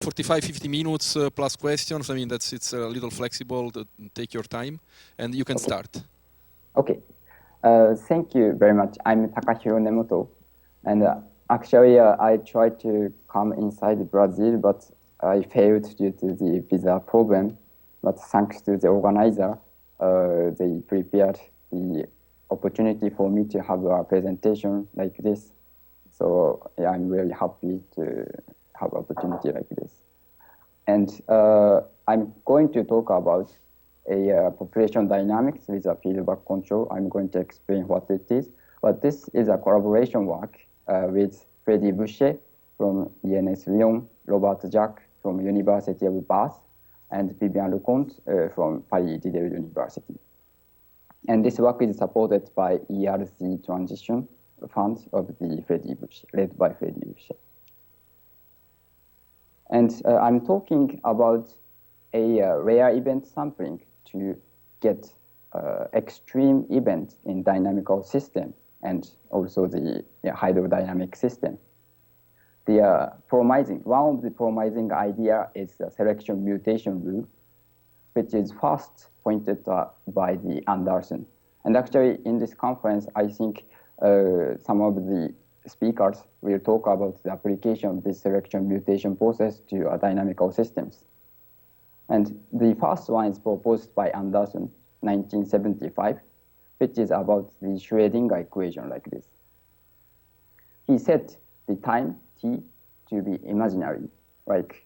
45, 50 minutes plus questions. I mean, it's a little flexible. Take your time, and you can start. Okay. Thank you very much. I'm TAKAHIRO NEMOTO, and actually I tried to come inside Brazil, but I failed due to the visa problem. But thanks to the organizer, they prepared the opportunity for me to have a presentation like this. So yeah, I'm really happy to have an opportunity like this. And I'm going to talk about a population dynamics with a feedback control. I'm going to explain what it is. But this is a collaboration work with Freddy Bouchet from ENS-Lyon, Robert Jacques from University of Bath, and Vivian Leconte from Paris Diderot University. And this work is supported by ERC Transition Fund of the Freddy Bouchet, led by Freddy Bouchet. And I'm talking about a rare event sampling to get extreme events in dynamical system and also the hydrodynamic system. The one of the promising idea is the selection mutation rule, which is first pointed by the Anderson. And actually in this conference, I think some of the speakers will talk about the application of this selection mutation process to dynamical systems. And the first one is proposed by Anderson, 1975, which is about the Schrödinger equation like this. He set the time t to be imaginary, like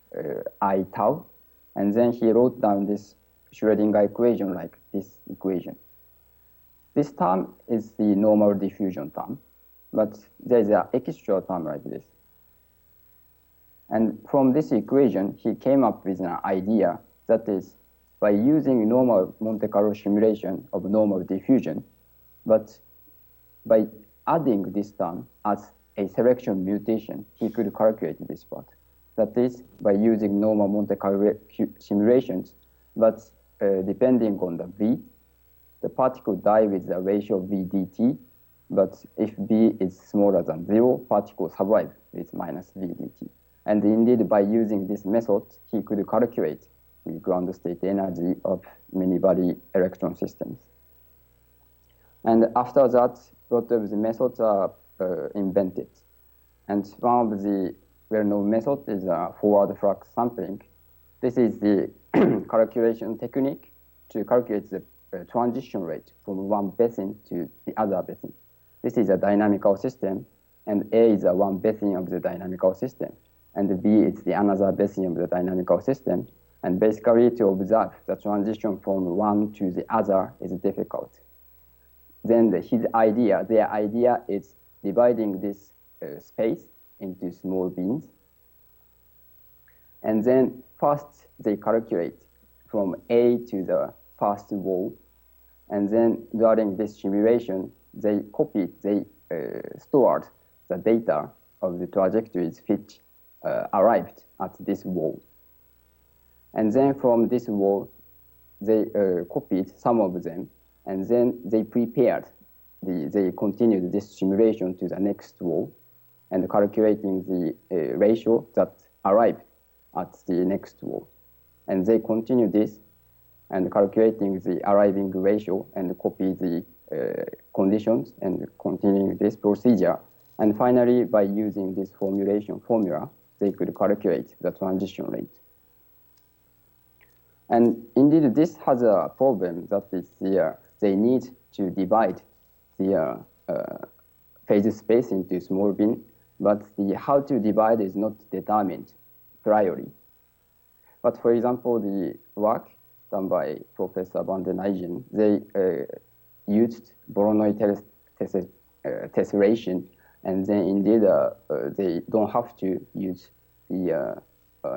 I tau, and then he wrote down this Schrödinger equation like this equation. This term is the normal diffusion term, but there's an extra term like this. And from this equation, he came up with an idea that is, by using normal Monte Carlo simulation of normal diffusion, but by adding this term as a selection mutation, he could calculate this part. That is, by using normal Monte Carlo simulations, but depending on the V, the particle die with the ratio V dt, but if V is smaller than 0, particles survive with minus V dt. And indeed, by using this method, he could calculate the ground state energy of many-body electron systems. And after that, a lot of the methods are invented. And one of the well-known methods is forward flux sampling. This is the calculation technique to calculate the transition rate from one basin to the other basin. This is a dynamical system, and A is one basin of the dynamical system, and B is the another basin of the dynamical system. And basically, to observe the transition from one to the other is difficult. Then their idea is dividing this space into small bins. And then first they calculate from A to the first wall. And then during this simulation, they stored the data of the trajectories which arrived at this wall. And then from this wall, they copied some of them, and then they they continued this simulation to the next wall, and calculating the ratio that arrived at the next wall. And they continue this, and calculating the arriving ratio, and copy the conditions, and continuing this procedure. And finally, by using this formula, they could calculate the transition rate. And indeed, this has a problem that is they need to divide the phase space into small bin, but how to divide is not determined priori. But for example, the work done by Professor van den Eygen, they used Voronoi tessellation, and then indeed they don't have to use the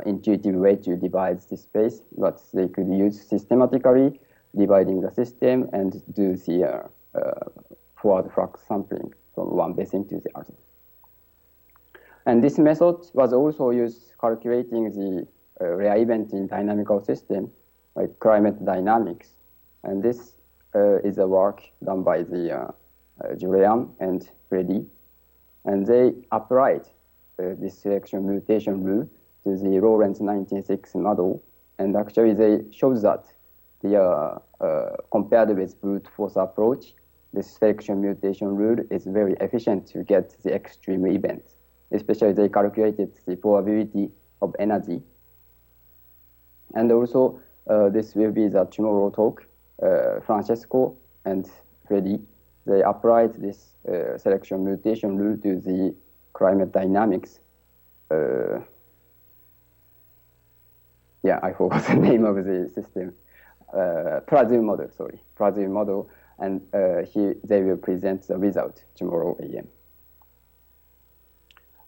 intuitive way to divide the space, but they could use systematically dividing the system and do the forward flux sampling from one basin to the other. And this method was also used calculating the rare event in dynamical system, like climate dynamics. And this is a work done by the Julian and Freddy. And they applied this selection mutation rule to the Lorentz 196 model, and actually they showed that the compared with brute force approach, this selection mutation rule is very efficient to get the extreme events. Especially they calculated the probability of energy. And also this will be the tomorrow talk. Francesco and Freddy, they applied this selection mutation rule to the climate dynamics. Yeah, I forgot the name of the system. Plasma model, sorry, plasma model, and they will present the result tomorrow AM.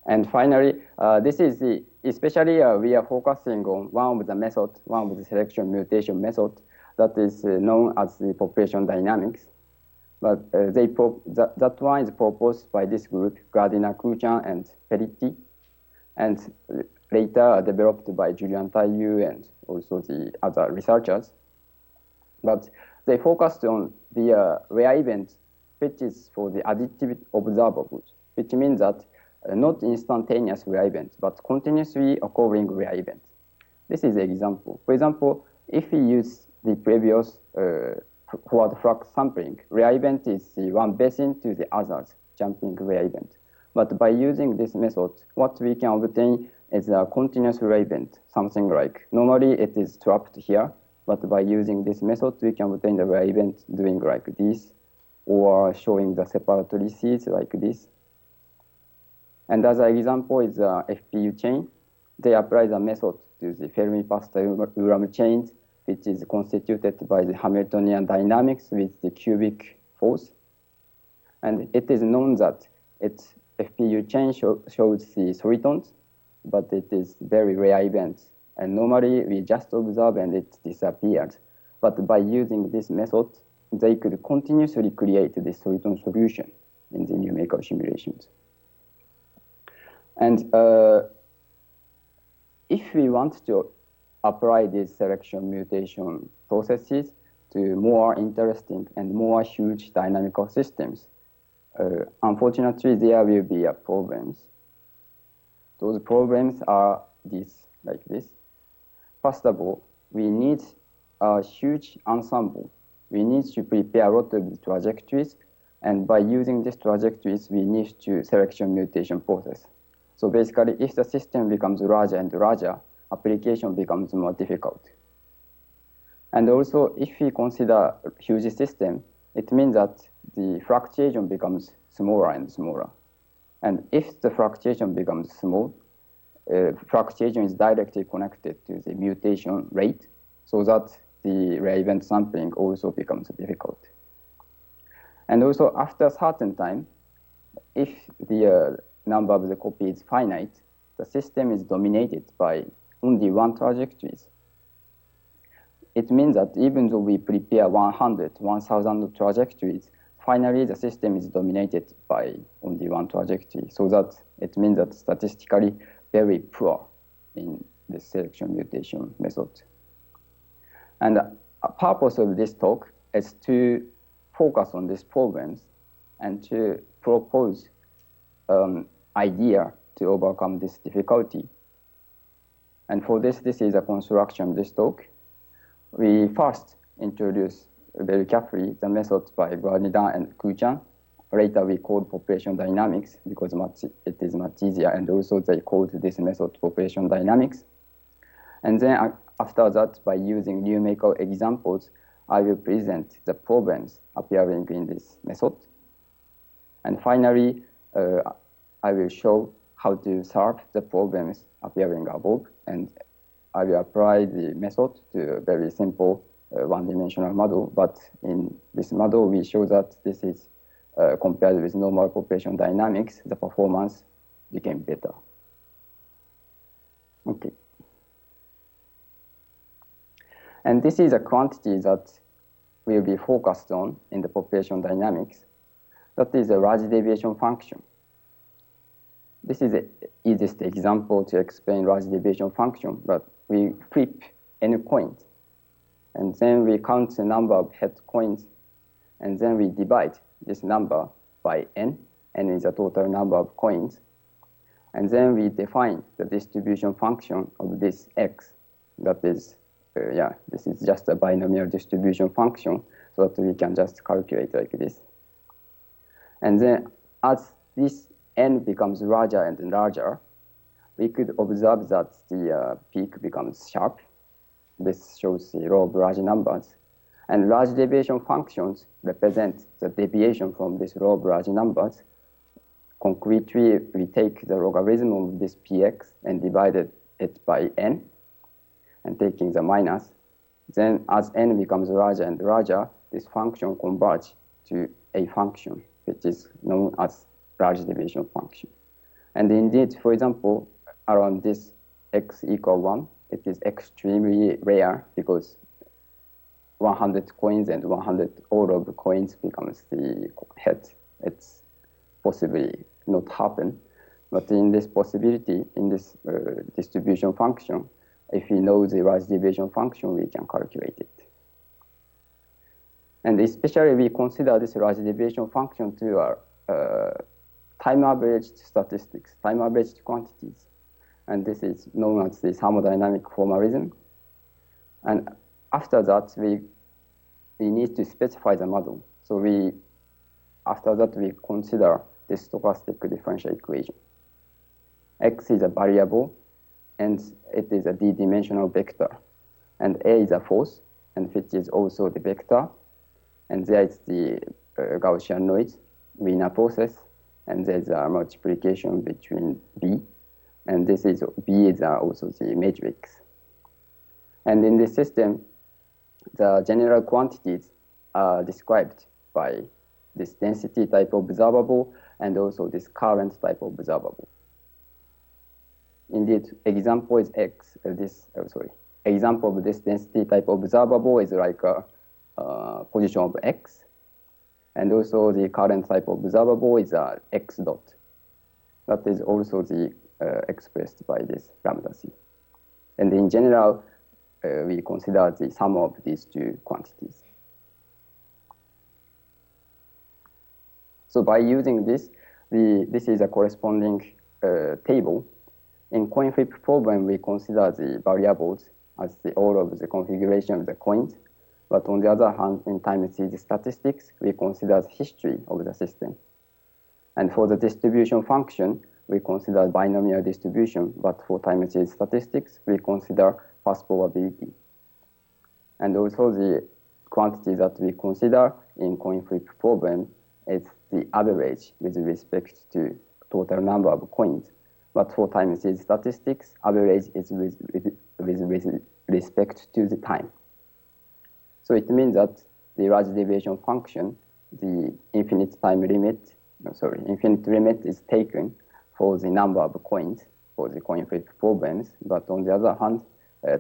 And finally, this is especially we are focusing on one of the methods, one of the selection mutation method that is known as the population dynamics. But that one is proposed by this group, Gardiner, Kuchan, and Pellitti, and later developed by Julian Taillou and also the other researchers. But they focused on the rare event, which is for the additive observables, which means that not instantaneous rare event, but continuously occurring rare event. This is an example. For example, if we use the previous forward flux sampling, rare event is the one basin to the others, jumping rare event. But by using this method, what we can obtain is a continuous rare event, something like, normally it is trapped here, but by using this method, we can obtain the rare event doing like this, or showing the separate receipts like this. And as an example is the FPU chain. They apply the method to the Fermi-Pascal-Ulam chains, which is constituted by the Hamiltonian dynamics with the cubic force. And it is known that its FPU chain shows the solitons, but it is very rare events. And normally we just observe and it disappears. But by using this method, they could continuously create this soliton solution in the numerical simulations. And if we want to apply these selection mutation processes to more interesting and more huge dynamical systems, unfortunately, there will be problems. Those problems are like this. First of all, we need a huge ensemble. We need to prepare a lot of trajectories, and by using these trajectories, we need to selection mutation process. So basically, if the system becomes larger and larger, application becomes more difficult. And also, if we consider a huge system, it means that the fluctuation becomes smaller and smaller. And if the fluctuation becomes small, fluctuation is directly connected to the mutation rate, so that the rare event sampling also becomes difficult. And also, after a certain time, if the number of the copy is finite, the system is dominated by only one trajectories. It means that even though we prepare 100, 1,000 trajectories, finally the system is dominated by only one trajectory. So that it means that statistically very poor in the selection mutation method. And the purpose of this talk is to focus on these problems and to propose idea to overcome this difficulty. And for this is a construction of this talk. We first introduce very carefully the methods by Gardiner and Kuchan. Later we called population dynamics because it is much easier, and also they called this method population dynamics. And then after that, by using numerical examples, I will present the problems appearing in this method. And finally, I will show how to solve the problems appearing above, and I will apply the method to a very simple one-dimensional model. But in this model, we show that this is compared with normal population dynamics, the performance became better. Okay. And this is a quantity that will be focused on in the population dynamics. That is a large deviation function. This is the easiest example to explain large deviation function, but we flip n coins, and then we count the number of head coins, and then we divide this number by n. N is the total number of coins. And then we define the distribution function of this x. That is, this is just a binomial distribution function, so that we can just calculate like this. And then as this n becomes larger and larger, we could observe that the peak becomes sharp. This shows the law of large numbers. And large deviation functions represent the deviation from this law of large numbers. Concretely, we take the logarithm of this px and divided it by n, and taking the minus. Then as n becomes larger and larger, this function converges to a function, which is known as large deviation function. And indeed, for example, around this x equal 1, it is extremely rare because 100 coins and 100 all of the coins becomes the head. It's possibly not happen. But in this possibility, in this distribution function, if we know the large deviation function, we can calculate it. And especially we consider this large deviation function to our time-averaged statistics, time-averaged quantities. And this is known as the thermodynamic formalism. And after that, we need to specify the model. So after that, we consider the stochastic differential equation. X is a variable, and it is a d-dimensional vector. And A is a force, and which is also the vector. And there is the Gaussian noise, Wiener process, and there's a multiplication between B. And this is B is also the matrix. And in this system, the general quantities are described by this density type observable and also this current type observable. Indeed, example is X. Example of this density type observable is like a position of X, and also the current type observable is X dot. That is also the expressed by this lambda c. And in general, we consider the sum of these two quantities. So by using this, this is a corresponding table. In coin flip problem, we consider the variables as all of the configuration of the coins. But on the other hand, in time series statistics, we consider the history of the system. And for the distribution function, we consider binomial distribution, but for time series statistics, we consider past probability. And also the quantity that we consider in coin flip problem is the average with respect to total number of coins. But for time series statistics, average is with respect to the time. So it means that the large deviation function, the infinite limit is taken for the number of coins for the coin flip problems. But on the other hand,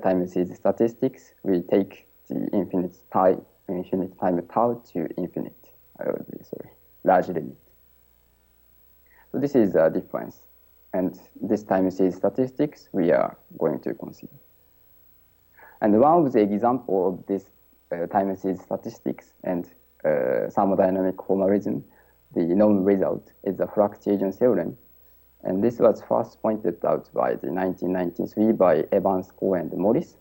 time series statistics, we take the infinite time tau to large limit. So this is a difference. And this time series statistics we are going to consider. And one of the example of this time series statistics and thermodynamic formalism, the known result is the fluctuation theorem. And this was first pointed out by the 1993 by Evans, Coe, and Morris.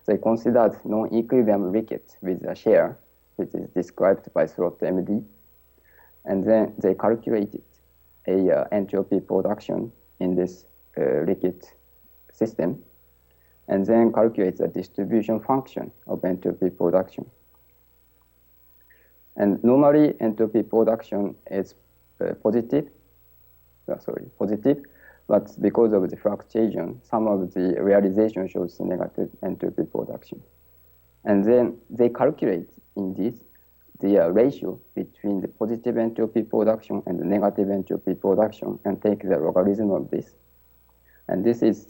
They considered non-equilibrium ricket with a shear, which is described by slot MD. And then they calculated a entropy production in this ricket system, and then calculate the distribution function of entropy production. And normally, entropy production is positive, but because of the fluctuation, some of the realization shows negative entropy production. And then they calculate, indeed, the ratio between the positive entropy production and the negative entropy production and take the logarithm of this. And this is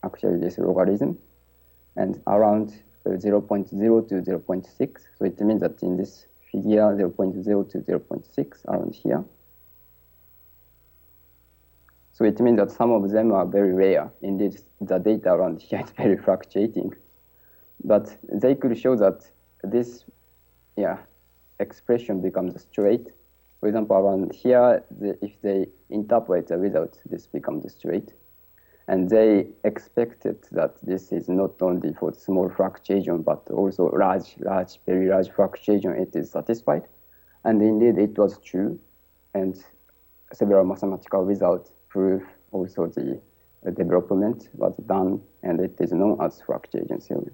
actually this logarithm, and around 0.0 to 0.6. So it means that in this figure, 0.0 to 0.6 around here. So it means that some of them are very rare. Indeed, the data around here is very fluctuating. But they could show that this expression becomes straight For example, around here, if they interpolate the result, this becomes straight. And they expected that this is not only for small fluctuation, but also very large fluctuation, it is satisfied. And indeed, it was true. And several mathematical results prove also the development was done, and it is known as fluctuation theory.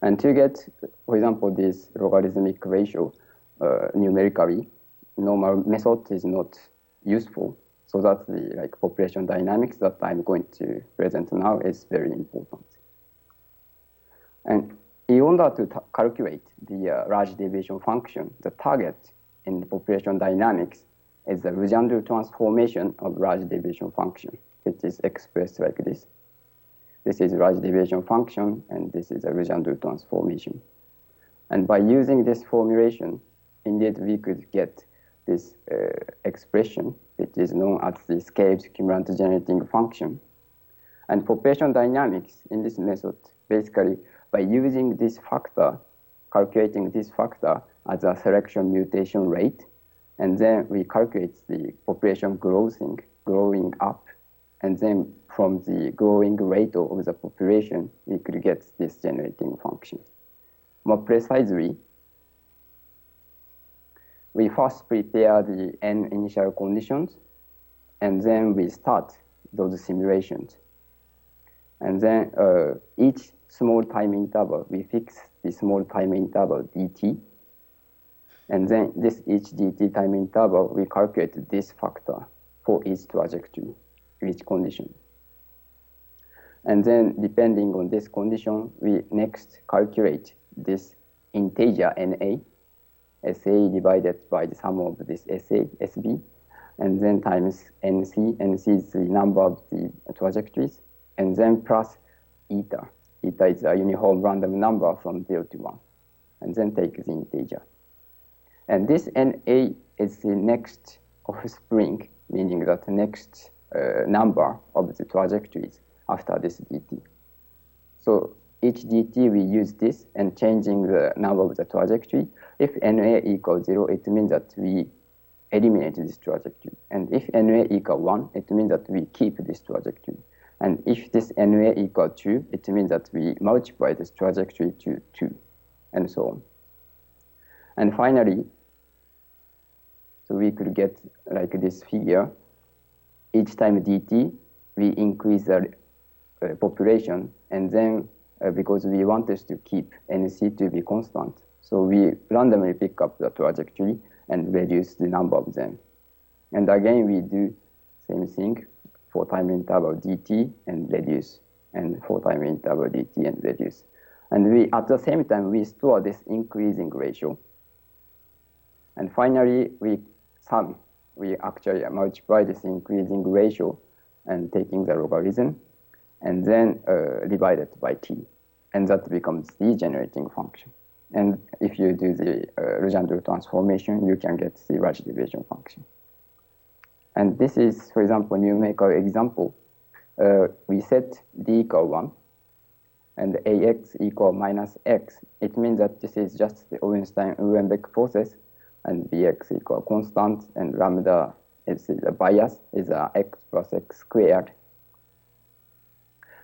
And to get, for example, this logarithmic ratio numerically, normal method is not useful. So that the population dynamics that I'm going to present now is very important. And in order to calculate the large deviation function, the target in the population dynamics is the Legendre transformation of large deviation function, which is expressed like this. This is large deviation function, and this is a Legendre transformation. And by using this formulation, indeed we could get this expression, which is known as the scaled cumulative generating function. And population dynamics in this method, basically by using this factor, calculating this factor as a selection mutation rate, and then we calculate the population growing up, and then from the growing rate of the population, we could get this generating function. More precisely, we first prepare the n initial conditions, and then we start those simulations. And then each small time interval, we fix the small time interval dt. And then each dt time interval, we calculate this factor for each trajectory, each condition. And then depending on this condition, we next calculate this integer na, SA divided by the sum of this SA, SB, and then times NC. NC is the number of the trajectories, and then plus eta. Eta is a uniform random number from 0 to 1, and then take the integer. And this NA is the next offspring, meaning that the next number of the trajectories after this dt. So each dt, we use this and changing the number of the trajectory. If NA equals 0, it means that we eliminate this trajectory. And if NA equals 1, it means that we keep this trajectory. And if this NA equals 2, it means that we multiply this trajectory to 2, and so on. And finally, so we could get like this figure. Each time dt, we increase the population, and then because we want us to keep NC to be constant, so we randomly pick up the trajectory and reduce the number of them. And again, we do same thing for time interval dt and reduce, and for time interval dt and reduce. And we, at the same time, we store this increasing ratio. And finally, we actually multiply this increasing ratio and taking the logarithm, and then divide it by t. And that becomes the generating function. And if you do the Legendre transformation, you can get the large deviation function. And this is, for example, numerical example. We set d equal 1, and ax equal minus x. It means that this is just the Ornstein-Uhlenbeck process, and bx equal constant, and lambda is the bias, is x plus x squared.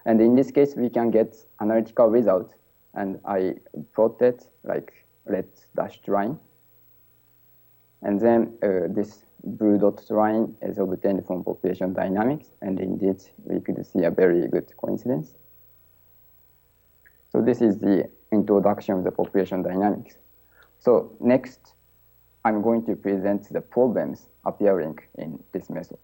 And in this case, we can get analytical result, and I plotted like red dashed line. And then this blue dot line is obtained from population dynamics, and indeed, we could see a very good coincidence. So this is the introduction of the population dynamics. So next, I'm going to present the problems appearing in this method.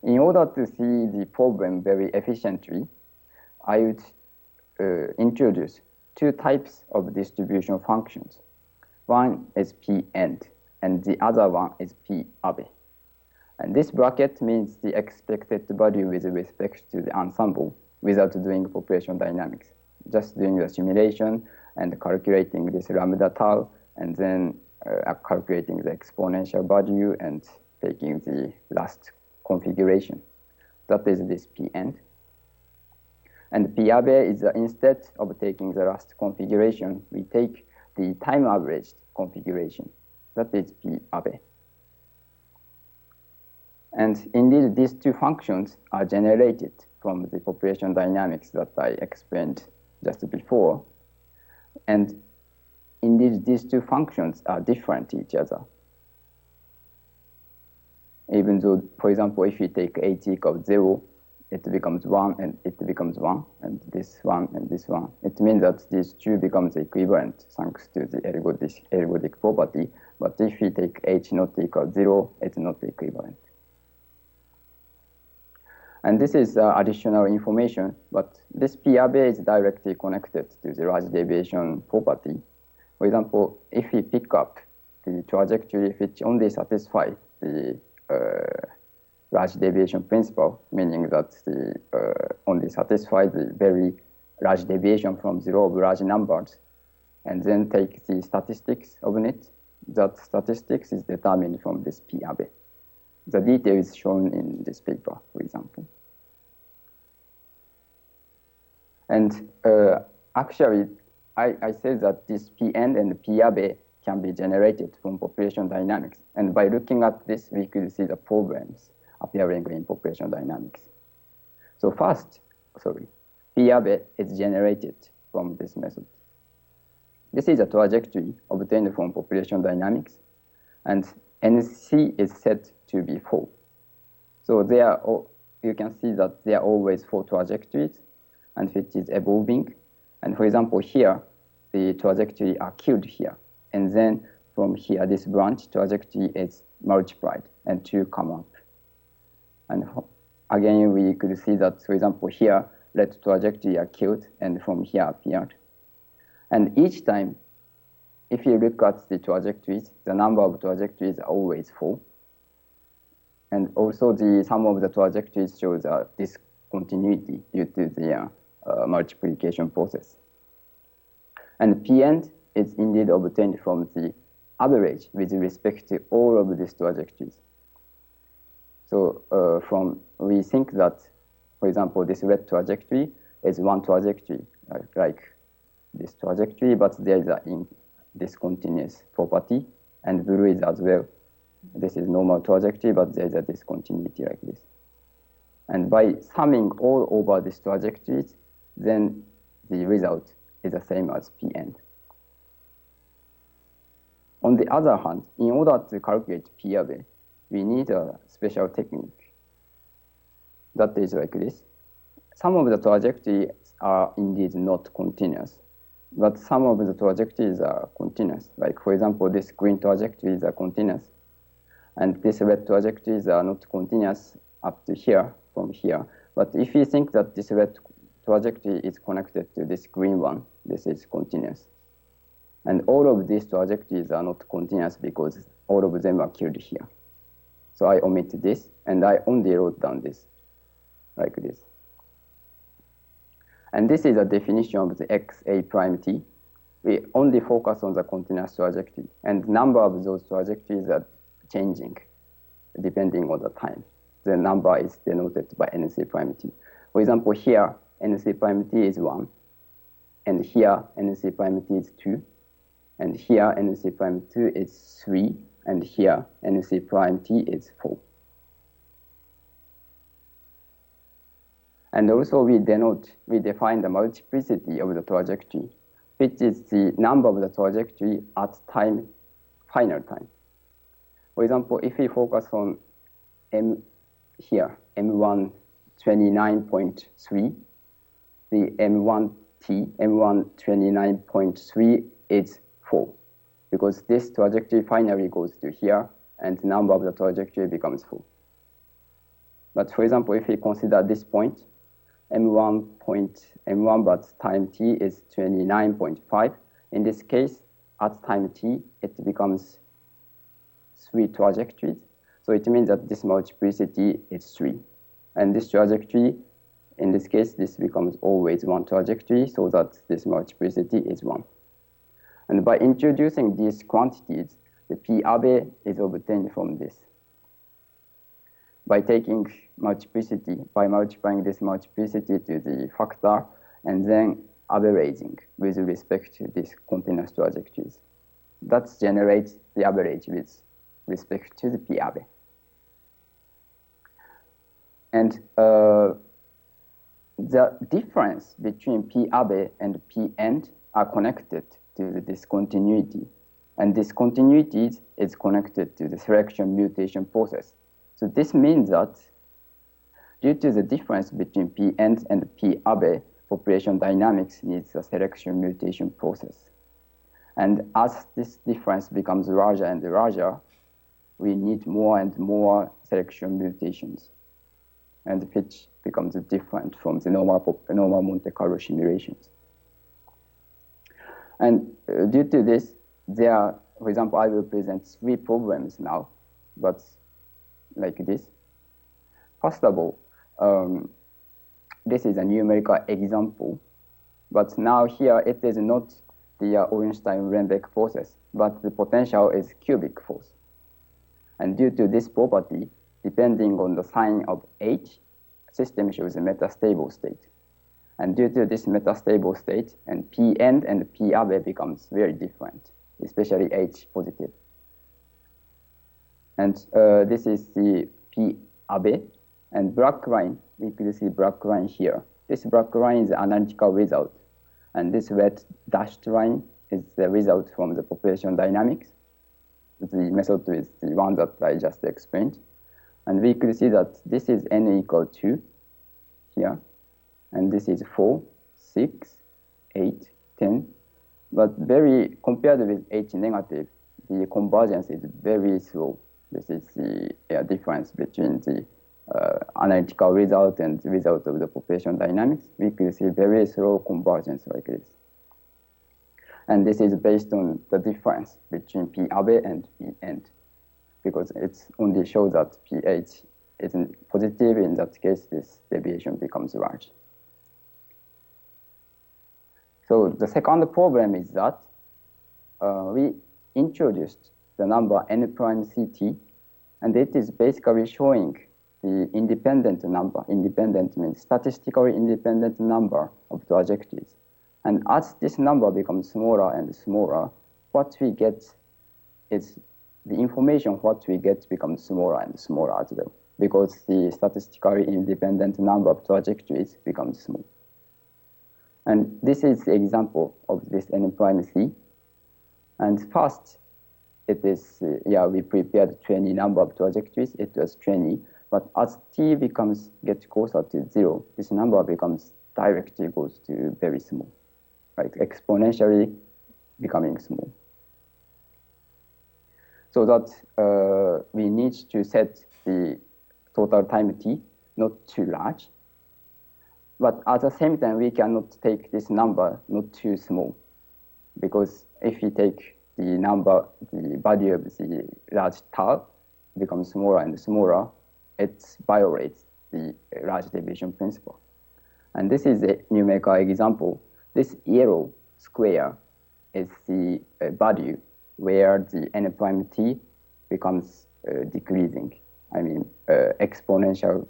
In order to see the problem very efficiently, I would introduce two types of distribution functions. One is P-end, and the other one is P-abe. And this bracket means the expected value with respect to the ensemble without doing population dynamics, just doing the simulation and calculating this lambda tau, and then calculating the exponential value and taking the last configuration. That is this P-end. And P-abe is instead of taking the last configuration, we take the time averaged configuration. That is P Abe. And indeed, these two functions are generated from the population dynamics that I explained just before. And indeed, these two functions are different to each other. Even though, for example, if you take h equals 0, it becomes 1 and it becomes 1, and this 1 and this 1. It means that these two becomes equivalent thanks to the ergodic property. But if you take h not equal 0, it's not equivalent. And this is additional information, but this P Abe is directly connected to the large deviation property. For example, if we pick up the trajectory which only satisfies the large deviation principle, meaning that the only satisfies the very large deviation from zero of large numbers, and then take the statistics of it, that statistics is determined from this P Abe. The detail is shown in this paper, for example. And actually, I said that this Pn and P Abe can be generated from population dynamics. And by looking at this, we could see the problems appearing in population dynamics. So first, P Abe is generated from this method. This is a trajectory obtained from population dynamics, and NC is set to be 4. So there are, you can see that there are always 4 trajectories, and which is evolving. And for example, here, the trajectory are killed here. And then from here, this branch trajectory is multiplied and 2 come up. And again, we could see that, for example, here, red trajectory are killed and from here appeared. And each time, if you look at the trajectories, the number of trajectories are always 4. And also the sum of the trajectories shows a discontinuity due to the multiplication process. And Pn is indeed obtained from the average with respect to all of these trajectories. So we think that, for example, this red trajectory is one trajectory, like this trajectory, but there is a discontinuous property, and blue is as well. This is normal trajectory, but there is a discontinuity like this. And by summing all over these trajectories, then the result is the same as Pn. On the other hand, in order to calculate P Abe, we need a special technique. That is like this. Some of the trajectories are indeed not continuous, but some of the trajectories are continuous. Like, for example, this green trajectories are continuous, and these red trajectories are not continuous up to here, from here. But if you think that this red trajectory is connected to this green one, this is continuous. And all of these trajectories are not continuous because all of them are killed here. So I omit this, and I only wrote down this, like this. And this is a definition of the xa prime t. We only focus on the continuous trajectory, and number of those trajectories are changing depending on the time. The number is denoted by NC prime t. For example, here, NC prime t is 1, and here, NC prime t is 2, and here, NC prime 2 is 3, and here, NC prime t is 4. And also, we define the multiplicity of the trajectory, which is the number of the trajectory at time, final time. For example, if we focus on M here, M1 29.3, the M1T, M1 29.3 is 4, because this trajectory finally goes to here, and the number of the trajectory becomes 4. But for example, if we consider this point, M1 but time t is 29.5. In this case, at time t, it becomes 3 trajectories. So it means that this multiplicity is 3. And this trajectory, in this case, this becomes always 1 trajectory, so that this multiplicity is 1. And by introducing these quantities, the P Abe is obtained from this. By taking multiplicity, by multiplying this multiplicity to the factor, and then averaging with respect to these continuous trajectories. That generates the average with respect to the P-Abe. And the difference between P-Abe and P-end are connected to the discontinuity. And discontinuity is connected to the selection mutation process. So this means that due to the difference between P-end and P-Abe, population dynamics needs a selection mutation process. And as this difference becomes larger and larger, we need more and more selection mutations, and which becomes different from the normal Monte Carlo simulations. And due to this, there are, for example, I will present 3 problems now, but like this. First of all, this is a numerical example, but now here it is not the Ornstein-Reinbeck process, but the potential is cubic force. And due to this property, depending on the sign of H, system shows a metastable state. And due to this metastable state, and P-end and P-Abe becomes very different, especially H positive. And this is the P-Abe, and black line, we could see black line here. This black line is the analytical result, and this red dashed line is the result from the population dynamics. The method is the one that I just explained. And we could see that this is n equal 2 here, and this is 4, 6, 8, 10. But very, compared with H negative, the convergence is very slow. This is the difference between the analytical result and the result of the population dynamics. We could see very slow convergence like this. And this is based on the difference between P-Abe and P-end, because it only shows that pH isn't positive. In that case, this deviation becomes large. So the second problem is that we introduced the number n prime ct, and it is basically showing the independent number. Independent means statistically independent number of trajectories. And as this number becomes smaller and smaller, what we get is the information what we get becomes smaller and smaller as well, because the statistically independent number of trajectories becomes small. And this is the example of this n prime c. And first, it is, we prepared 20 number of trajectories. It was 20. But as t gets closer to 0, this number becomes directly goes to very small, like exponentially becoming small. So that we need to set the total time t not too large. But at the same time, we cannot take this number not too small, because if we take the number, the value of the large tau becomes smaller and smaller, it violates the large deviation principle. And this is a numerical example. This yellow square is the value where the n prime t becomes decreasing. I mean, exponential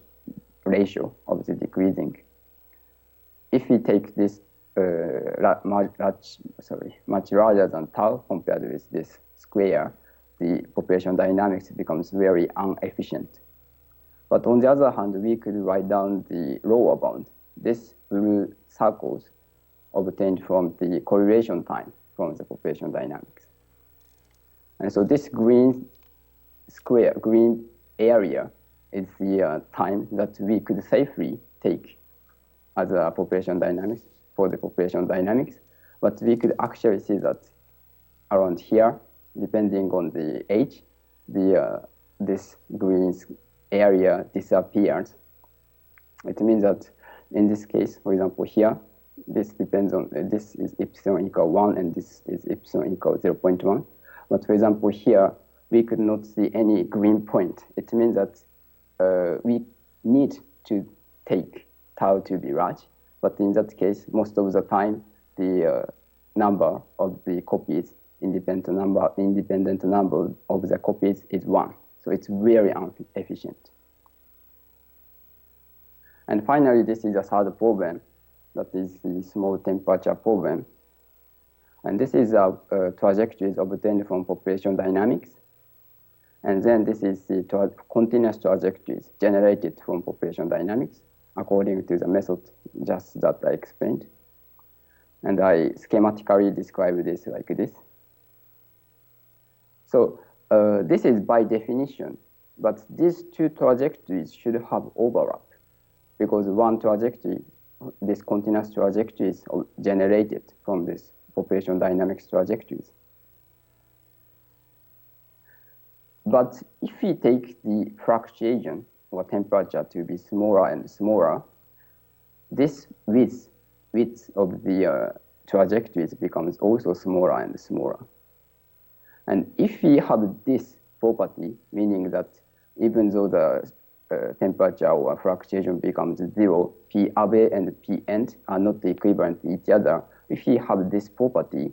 ratio of the decreasing. If we take this much larger than tau compared with this square, the population dynamics becomes very inefficient. But on the other hand, we could write down the lower bound. This blue circles obtained from the correlation time from the population dynamics. And so this green square, green area is the time that we could safely take as a population dynamics for the population dynamics. But we could actually see that around here, depending on the age, this green area disappears. It means that in this case, for example, here, this depends on, this is epsilon equal 1 and this is epsilon equal 0.1. But for example, here, we could not see any green point. It means that we need to take tau to be large. But in that case, most of the time, the number of the copies, independent number of the copies is 1. So it's very inefficient. And finally, this is a third problem. that is the small temperature problem. And this is trajectories obtained from population dynamics. And then this is the continuous trajectories generated from population dynamics according to the method just that I explained. And I schematically describe this like this. So this is by definition, but these two trajectories should have overlap because one trajectory, this continuous trajectory is generated from this population dynamics trajectories. But if we take the fluctuation or temperature to be smaller and smaller, this width of the trajectories becomes also smaller and smaller. And if we have this property, meaning that even though the temperature or fluctuation becomes zero, P abe and P end are not equivalent to each other. If we have this property,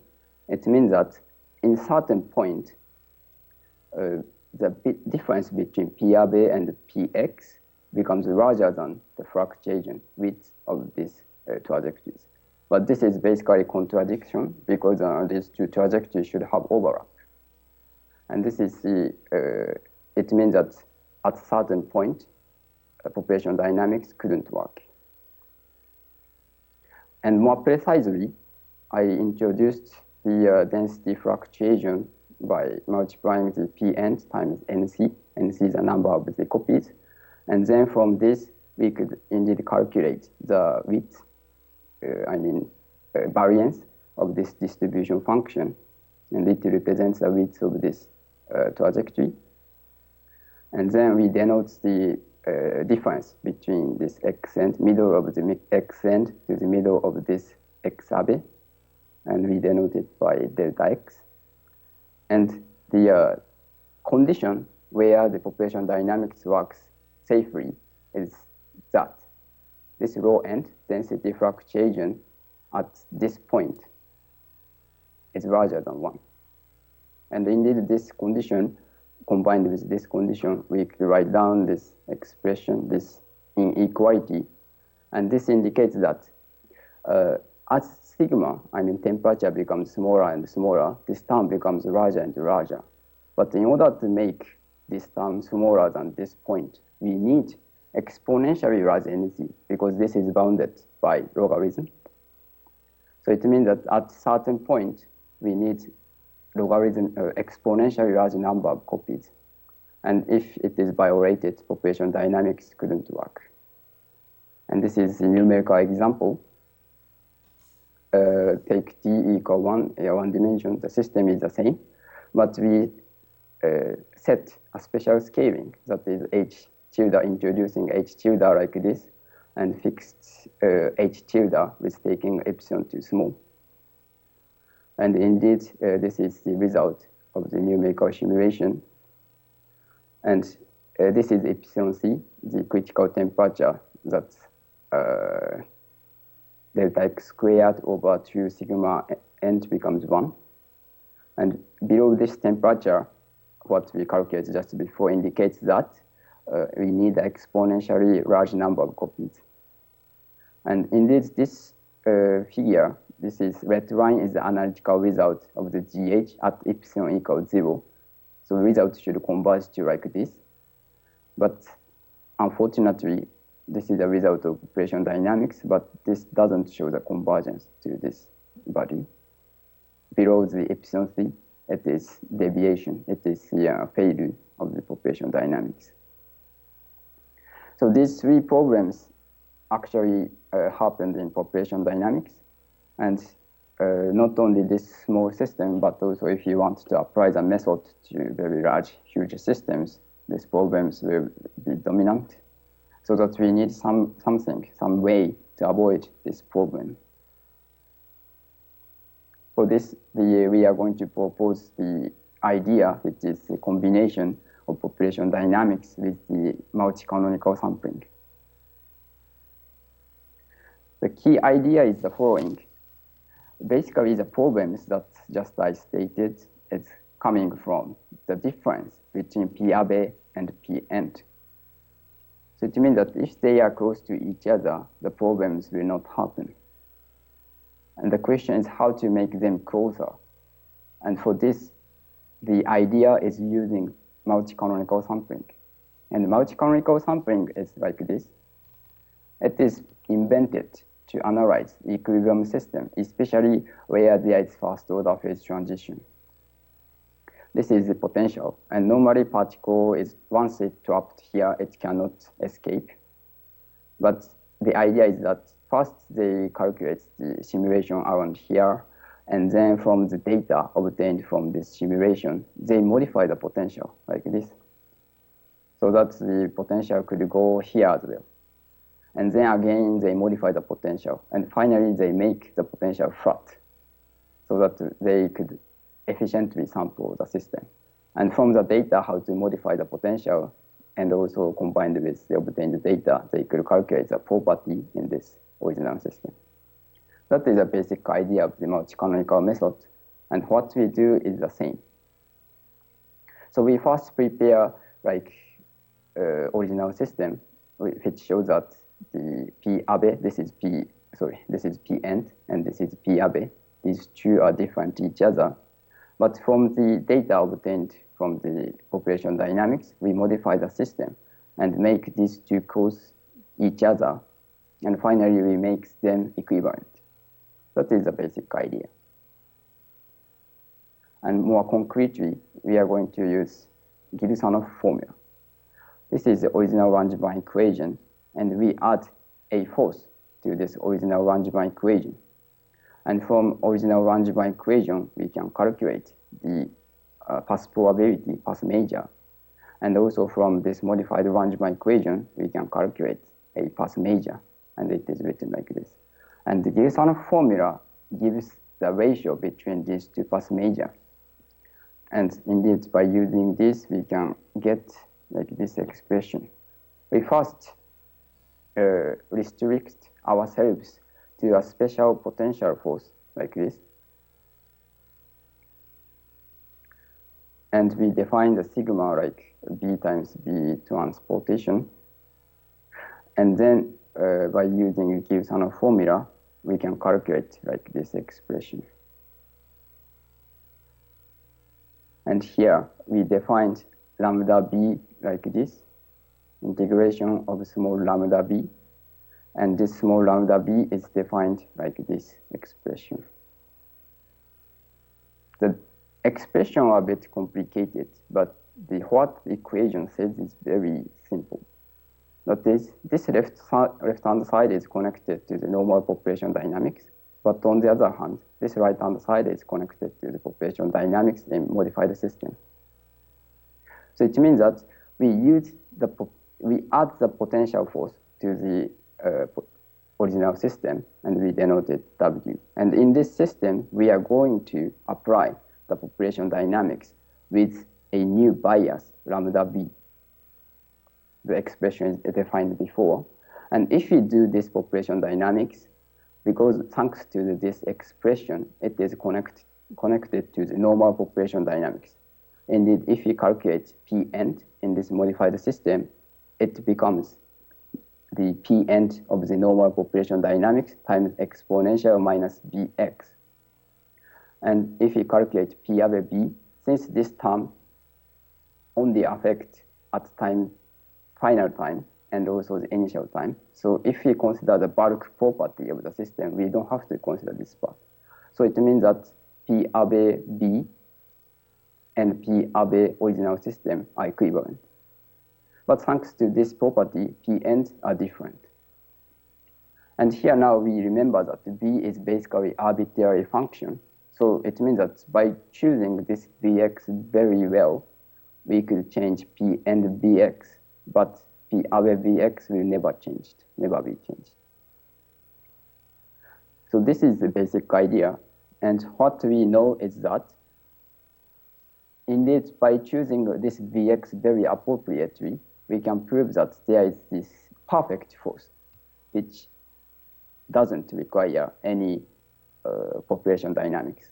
it means that in certain point, the difference between P abe and Px becomes larger than the fluctuation width of these trajectories. But this is basically contradiction because these two trajectories should have overlap. And this is the, it means that at a certain point, population dynamics couldn't work. And more precisely, I introduced the density fluctuation by multiplying the Pn times Nc. Nc is the number of the copies. And then from this, we could indeed calculate the width, variance of this distribution function. And it represents the width of this trajectory. And then we denote the difference between this x end, middle of the x end to the middle of this x abe, and we denote it by delta x. And the condition where the population dynamics works safely is that this low end density fluctuation at this point is larger than 1. And indeed, this condition combined with this condition, we could write down this expression, this inequality. And this indicates that as sigma, temperature becomes smaller and smaller, this term becomes larger and larger. But in order to make this term smaller than this point, we need exponentially large energy because this is bounded by logarithm. So it means that at a certain point, we need logarithm exponentially large number of copies. And if it is violated, population dynamics couldn't work. And this is a numerical example. Take t equal 1, one dimension, the system is the same, but we set a special scaling, that is h tilde, introducing h tilde like this, and fixed h tilde with taking epsilon too small. And indeed, this is the result of the numerical simulation. And this is epsilon c, the critical temperature, that's delta x squared over 2 sigma n becomes 1. And below this temperature, what we calculated just before indicates that we need an exponentially large number of copies. And indeed, this figure, this is red line, is the analytical result of the GH at epsilon equals 0. So the result should converge to like this. But unfortunately, this is the result of population dynamics, but this doesn't show the convergence to this value. Below the epsilon 3, it is deviation. It is the failure of the population dynamics. So these three problems actually happened in population dynamics. And not only this small system, but also if you want to apply the method to very large, huge systems, these problems will be dominant. So that we need some way to avoid this problem. For this, we are going to propose the idea, which is a combination of population dynamics with the multi-canonical sampling. The key idea is the following. Basically, the problems that just I stated is coming from the difference between P abe and P end. So it means that if they are close to each other, the problems will not happen. And the question is how to make them closer. And for this, the idea is using multi-canonical sampling. And multi-canonical sampling is like this. It is invented to analyze equilibrium system, especially where there is first-order phase transition. This is the potential, and normally particle is, once it's trapped here, it cannot escape. But the idea is that first they calculate the simulation around here, and then from the data obtained from this simulation, they modify the potential like this. So that the potential could go here as well. And then again, they modify the potential. And finally, they make the potential flat so that they could efficiently sample the system. And from the data, how to modify the potential, and also combined with the obtained data, they could calculate the property in this original system. That is a basic idea of the multi-canonical method. And what we do is the same. So we first prepare like original system, which shows that the P abe, this is P end, and this is P abe. These two are different to each other. But from the data obtained from the population dynamics, we modify the system and make these two close each other. And finally, we make them equivalent. That is the basic idea. And more concretely, we are going to use Gilsonov formula. This is the original Langevin equation, and we add a force to this original Langevin equation. And from original Langevin equation, we can calculate the path probability, path major. And also from this modified Langevin equation, we can calculate a path major, and it is written like this. And the Gilsonov formula gives the ratio between these two path major. And indeed, by using this, we can get like this expression. We first restrict ourselves to a special potential force like this. And we define the sigma like B times B transportation. And then by using Gilsonov formula, we can calculate like this expression. And here we defined lambda b like this, integration of small lambda b. And this small lambda b is defined like this expression. The expression are a bit complicated, but what the equation says is very simple. That is, this left-hand side is connected to the normal population dynamics, but on the other hand, this right-hand side is connected to the population dynamics in modified system. So it means that we add the potential force to the original system, and we denote it W. And in this system, we are going to apply the population dynamics with a new bias, lambda B. The expression is defined before. And if we do this population dynamics, because thanks to this expression, it is connected to the normal population dynamics. Indeed, if we calculate P end in this modified system, it becomes the P end of the normal population dynamics times exponential minus Bx. And if we calculate P over B, since this term only affects at final time, and also the initial time. So if we consider the bulk property of the system, we don't have to consider this part. So it means that P abe B and P abe original system are equivalent. But thanks to this property, P ends are different. And here now we remember that B is basically arbitrary function. So it means that by choosing this Bx very well, we could change P and Bx, but P abe Bx will never be changed. So this is the basic idea. And what we know is that indeed by choosing this Vx very appropriately, we can prove that there is this perfect force which doesn't require any population dynamics,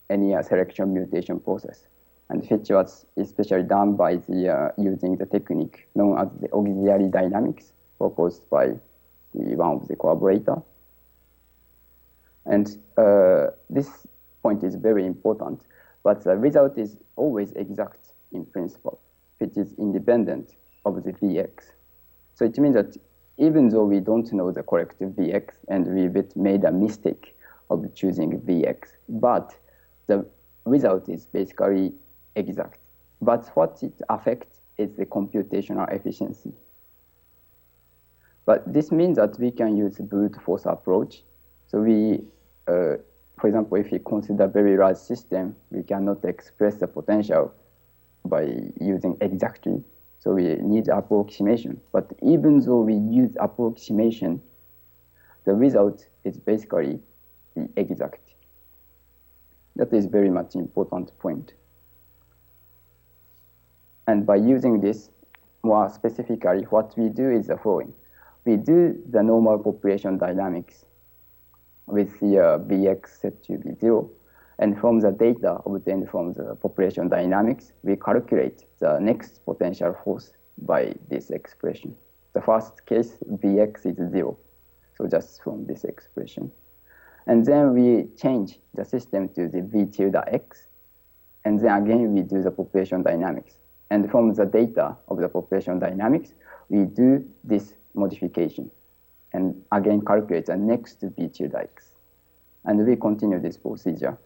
any selection mutation process, and which was especially done by the using the technique known as the auxiliary dynamics proposed by one of the collaborators. And this point is very important, but the result is always exact in principle, which is independent of the Vx. So it means that even though we don't know the correct Vx and we made a mistake of choosing Vx, but the result is basically exact. But what it affects is the computational efficiency. But this means that we can use brute force approach. So we, for example, if we consider very large system, we cannot express the potential by using exactly. So we need approximation. But even though we use approximation, the result is basically the exact. That is very much important point. And by using this, more specifically, what we do is the following. We do the normal population dynamics with the Vx set to be 0. And from the data obtained from the population dynamics, we calculate the next potential force by this expression. The first case, Vx is 0. So just from this expression. And then we change the system to the V tilde x. And then again, we do the population dynamics. And from the data of the population dynamics, we do this modification. And again, calculate the next V tilde x. And we continue this procedure.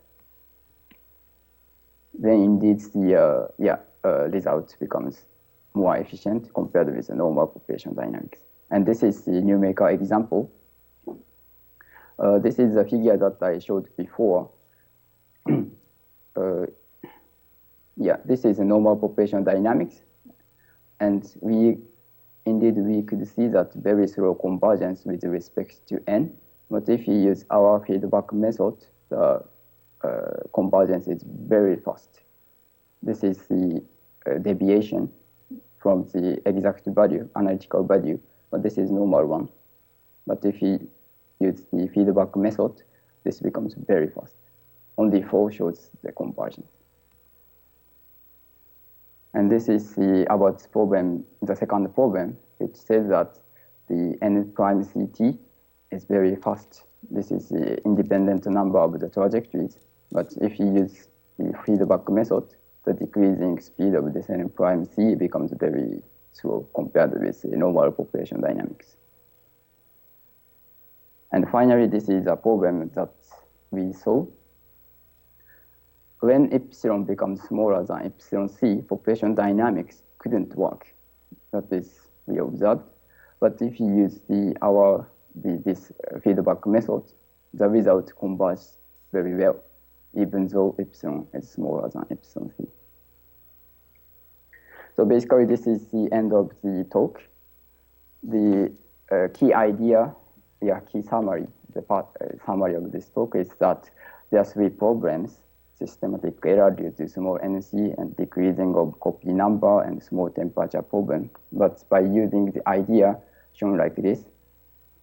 Then indeed the result becomes more efficient compared with the normal population dynamics. And this is the numerical example. This is the figure that I showed before. This is the normal population dynamics. And we could see that very slow convergence with respect to n. But if we use our feedback method, the convergence is very fast. This is the deviation from the exact value, analytical value, but this is normal one. But if we use the feedback method, this becomes very fast. Only 4 shows the convergence. And this is about this problem, the second problem, which says that the n prime ct is very fast. This is the independent number of the trajectories. But if you use the feedback method, the decreasing speed of this n prime c becomes very slow compared with the normal population dynamics. And finally, this is a problem that we saw. When epsilon becomes smaller than epsilon c, population dynamics couldn't work. That is, we observed. But if you use this feedback method, the result converges very well, even though epsilon is smaller than epsilon c. So basically, this is the end of the talk. The key idea, key summary, summary of this talk is that there are 3 problems: systematic error due to small NC and decreasing of copy number and small temperature problem. But by using the idea shown like this,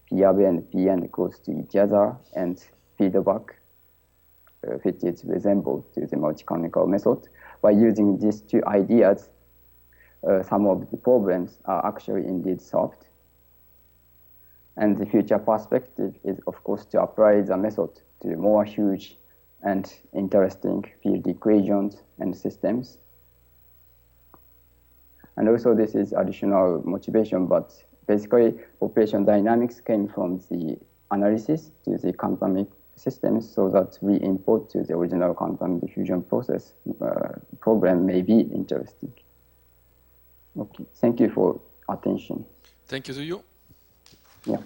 PRB and PN close to each other and feedback which is resembled to the multi-canonical method, by using these 2 ideas, some of the problems are actually indeed solved. And the future perspective is, of course, to apply the method to more huge and interesting field equations and systems. And also this is additional motivation, but basically population dynamics came from the analysis to the quantum systems so that we import to the original quantum diffusion process problem may be interesting. Okay, thank you for attention. Thank you to you. Yeah.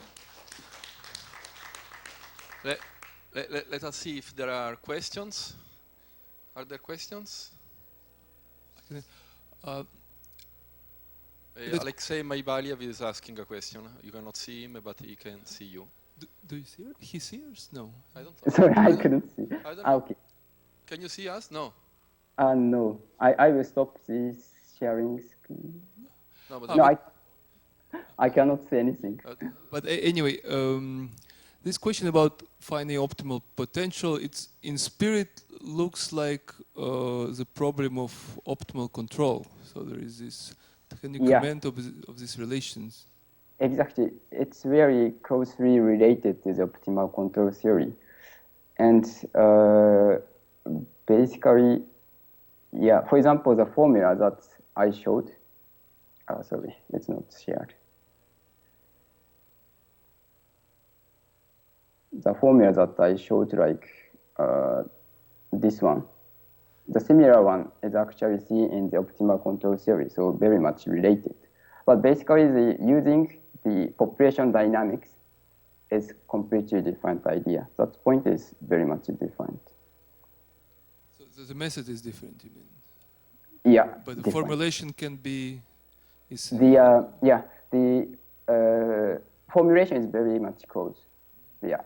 Let us see if there are questions. Are there questions? Alexei Mailybaev is asking a question. You cannot see him, but he can see you. Do you see her? He sees us? No. I don't know. Sorry, I couldn't see. Okay. Can you see us? No. No. I will stop this sharing screen. No, I cannot see anything. But anyway, this question about finding optimal potential, it's in spirit looks like the problem of optimal control. So there is this. Can you comment of these relations? Exactly. It's very closely related to the optimal control theory. And basically, yeah, for example, the formula that I showed, sorry, it's not shared. The formula that I showed, like this one, the similar one is actually seen in the optimal control theory, so very much related. But basically, using the population dynamics is completely different idea. That point is very much different. So the method is different, you mean? Yeah. But the different. formulation can be. The formulation is very much close. Yeah,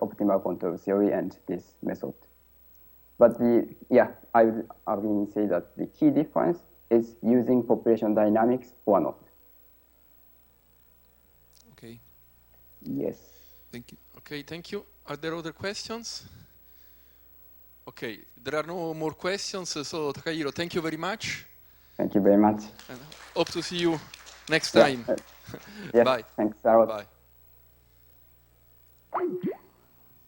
optimal control theory and this method. But I would again say that the key difference is using population dynamics or not. Okay. Yes. Thank you. Okay, thank you. Are there other questions? Okay, there are no more questions, so Takahiro, thank you very much. Thank you very much. And hope to see you next time. Yes, Bye. thanks a lot. Bye.